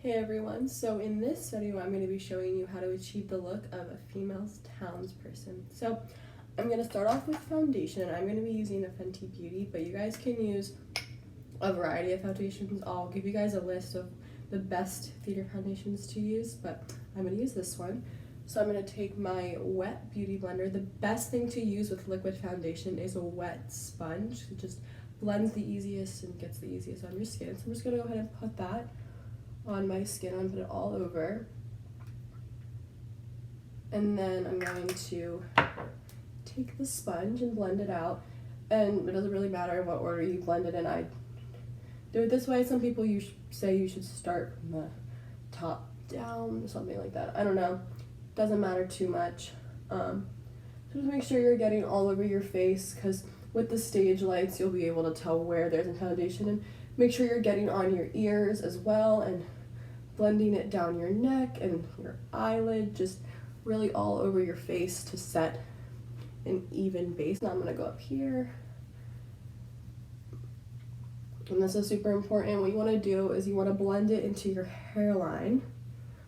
Hey everyone, so in this video I'm going to be showing you how to achieve the look of a female townsperson. So I'm going to start off with foundation. I'm going to be using a Fenty Beauty, but you guys can use a variety of foundations. I'll give you guys a list of the best theater foundations to use, but I'm going to use this one. So I'm going to take my wet beauty blender. The best thing to use with liquid foundation is a wet sponge. It just blends the easiest and gets the easiest on your skin. So I'm just going to go ahead and put that on my skin and put it all over, and then I'm going to take the sponge and blend it out. And it doesn't really matter what order you blend it in. I do it this way. Some people say you should start from the top down or something like that. I don't know, doesn't matter too much. So just make sure you're getting all over your face, because with the stage lights you'll be able to tell where there's a foundation, and make sure you're getting on your ears as well and blending it down your neck and your eyelid, just really all over your face to set an even base. Now I'm going to go up here, and this is super important. What you want to do is you want to blend it into your hairline.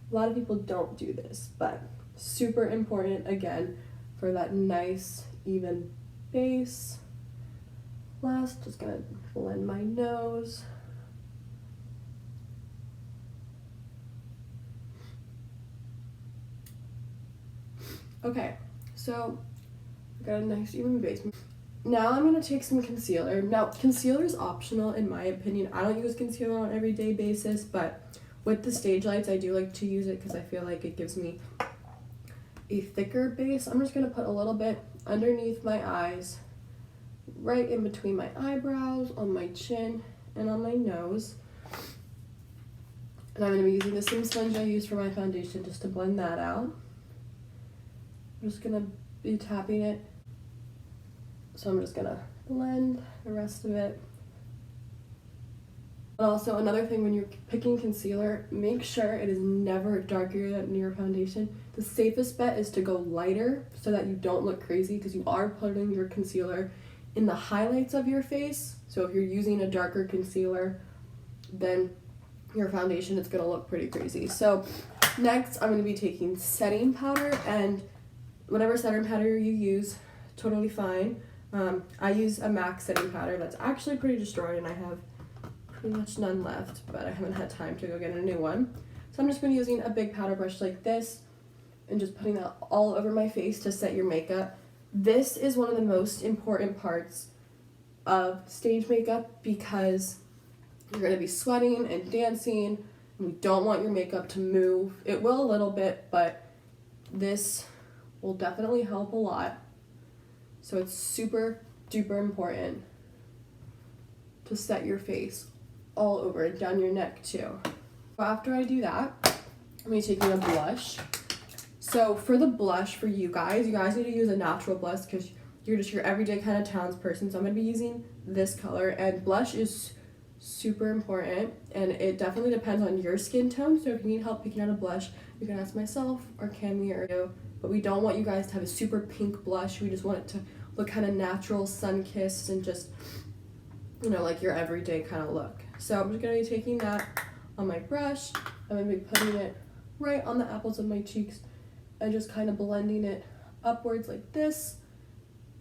A lot of people don't do this, but super important again for that nice even base. Last, just going to blend my nose. Okay, so I got a nice even base. Now I'm going to take some concealer. Now, concealer is optional in my opinion. I don't use concealer on an everyday basis, but with the stage lights, I do like to use it because I feel like it gives me a thicker base. I'm just going to put a little bit underneath my eyes, right in between my eyebrows, on my chin, and on my nose. And I'm going to be using the same sponge I used for my foundation just to blend that out. I'm just going to be tapping it. So I'm just going to blend the rest of it. And also another thing, when you're picking concealer, make sure it is never darker than your foundation. The safest bet is to go lighter so that you don't look crazy, because you are putting your concealer in the highlights of your face. So if you're using a darker concealer, then your foundation is going to look pretty crazy. So next I'm going to be taking setting powder, and whatever setting powder you use, totally fine. I use a MAC setting powder that's actually pretty destroyed, and I have pretty much none left, but I haven't had time to go get a new one. So I'm just going to be using a big powder brush like this and just putting that all over my face to set your makeup. This is one of the most important parts of stage makeup, because you're going to be sweating and dancing, and you don't want your makeup to move. It will a little bit, but this will definitely help a lot. So it's super duper important to set your face all over and down your neck too. After I do that, I'm going to be taking a blush. So for the blush, for you guys need to use a natural blush, because you're just your everyday kind of townsperson. So I'm going to be using this color, and blush is super important, and it definitely depends on your skin tone. So if you need help picking out a blush, you can ask myself or Cami or you. But we don't want you guys to have a super pink blush. We just want it to look kind of natural, sun-kissed, and just, you know, like your everyday kind of look. So I'm just going to be taking that on my brush. I'm going to be putting it right on the apples of my cheeks and just kind of blending it upwards like this.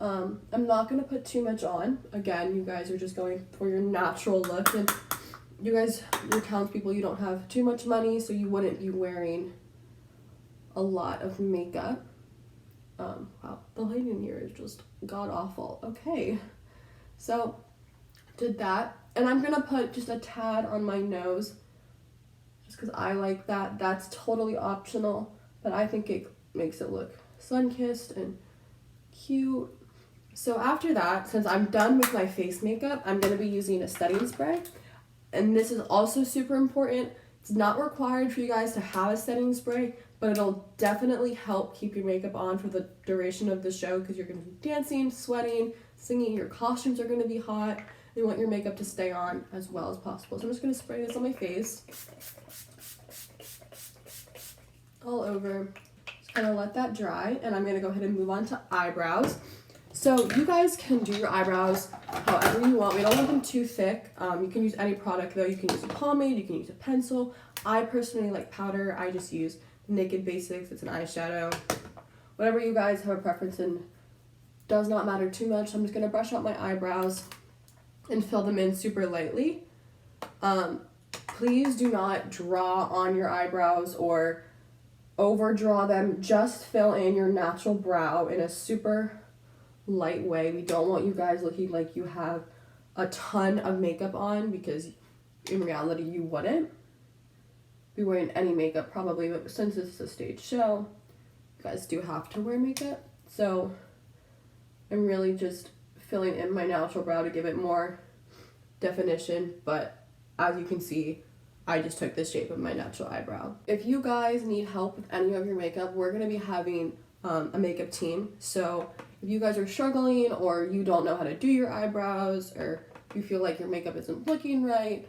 I'm not going to put too much on. Again, you guys are just going for your natural look, and you guys, you're townspeople, you don't have too much money, so you wouldn't be wearing a lot of makeup. Wow, the lighting here is just god-awful. Okay, so did that, and I'm gonna put just a tad on my nose just because I like that. That's totally optional, but I think it makes it look sun-kissed and cute. So after that, since I'm done with my face makeup, I'm gonna be using a setting spray, and this is also super important. It's not required for you guys to have a setting spray, but it'll definitely help keep your makeup on for the duration of the show, because you're going to be dancing, sweating, singing, your costumes are going to be hot, and you want your makeup to stay on as well as possible. So I'm just going to spray this on my face, all over. Just kind of let that dry, and I'm going to go ahead and move on to eyebrows. So you guys can do your eyebrows however you want. We don't want them too thick. You can use any product though. You can use a pomade, you can use a pencil. I personally like powder. I just use Naked Basics. It's an eyeshadow. Whatever you guys have a preference in does not matter too much. I'm just going to brush out my eyebrows and fill them in super lightly. Please do not draw on your eyebrows or overdraw them. Just fill in your natural brow in a super light way. We don't want you guys looking like you have a ton of makeup on, because in reality you wouldn't be wearing any makeup probably, but since it's a stage show, you guys do have to wear makeup. So I'm really just filling in my natural brow to give it more definition, but as you can see, I just took the shape of my natural eyebrow. If you guys need help with any of your makeup, we're going to be having a makeup team. So if you guys are struggling or you don't know how to do your eyebrows, or you feel like your makeup isn't looking right,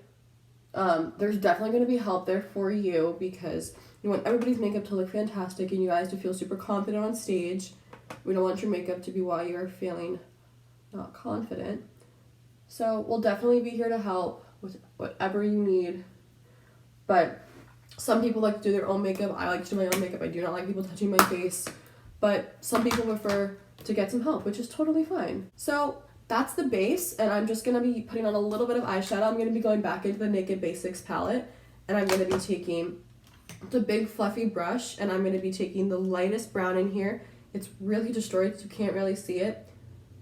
there's definitely going to be help there for you, because you want everybody's makeup to look fantastic and you guys to feel super confident on stage. We don't want your makeup to be why you are feeling not confident. So we'll definitely be here to help with whatever you need. But some people like to do their own makeup. I like to do my own makeup. I do not like people touching my face. But some people prefer to get some help, which is totally fine. So that's the base, and I'm just going to be putting on a little bit of eyeshadow. I'm going to be going back into the Naked Basics palette, and I'm going to be taking the big fluffy brush, and I'm going to be taking the lightest brown in here. It's really distorted, so you can't really see it,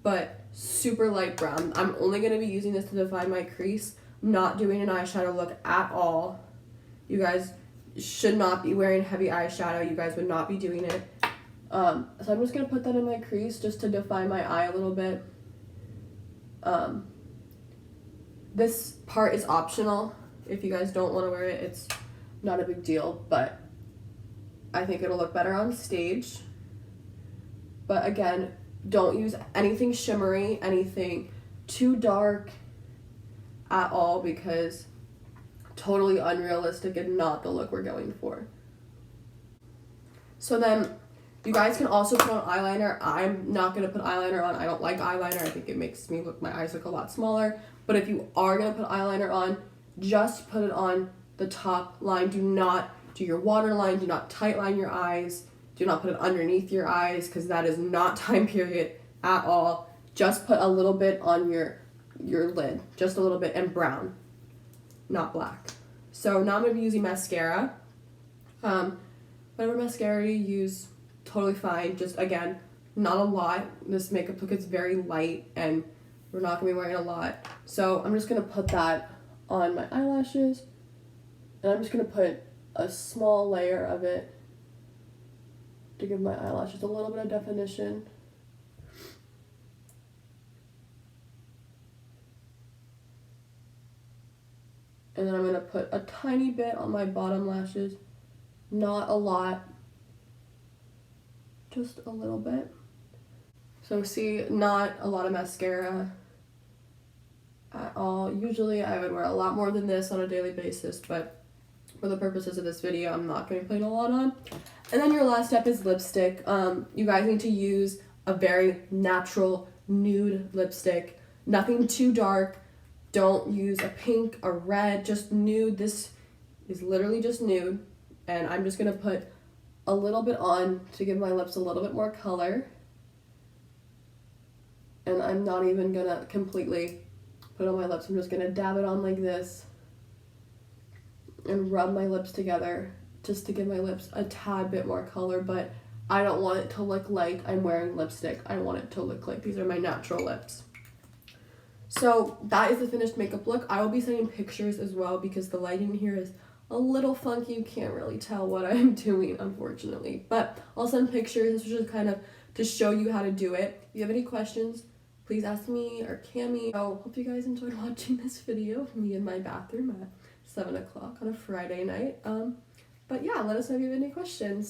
but super light brown. I'm only going to be using this to define my crease, not doing an eyeshadow look at all. You guys should not be wearing heavy eyeshadow. You guys would not be doing it. So I'm just going to put that in my crease just to define my eye a little bit. This part is optional. If you guys don't want to wear it, it's not a big deal, but I think it'll look better on stage. But again, don't use anything shimmery, anything too dark at all, because totally unrealistic and not the look we're going for. So then you guys can also put on eyeliner. I'm not going to put eyeliner on. I don't like eyeliner. I think it makes my eyes look a lot smaller. But if you are going to put eyeliner on, just put it on the top line. Do not do your waterline. Do not tightline your eyes. Do not put it underneath your eyes, because that is not time period at all. Just put a little bit on your lid. Just a little bit, and brown, not black. So now I'm going to be using mascara. Whatever mascara you use, totally fine. Just, again, not a lot. This makeup look is very light, and we're not going to be wearing a lot. So I'm just going to put that on my eyelashes, and I'm just going to put a small layer of it to give my eyelashes a little bit of definition. And then I'm going to put a tiny bit on my bottom lashes. Not a lot. Just a little bit. So see, not a lot of mascara at all. Usually I would wear a lot more than this on a daily basis, but for the purposes of this video, I'm not going to be putting a lot on. And then your last step is lipstick. You guys need to use a very natural nude lipstick. Nothing too dark. Don't use a pink, a red, just nude. This is literally just nude. And I'm just going to put a little bit on to give my lips a little bit more color. And I'm not even going to completely put it on my lips. I'm just going to dab it on like this and rub my lips together just to give my lips a tad bit more color. But I don't want it to look like I'm wearing lipstick. I want it to look like these are my natural lips. So that is the finished makeup look. I will be sending pictures as well, because the lighting here is a little funky. You can't really tell what I'm doing, unfortunately. But I'll send pictures. This was just kind of to show you how to do it. If you have any questions, please ask me or Cami. So hope you guys enjoyed watching this video of me in my bathroom at 7 o'clock on a Friday night. But yeah, let us know if you have any questions.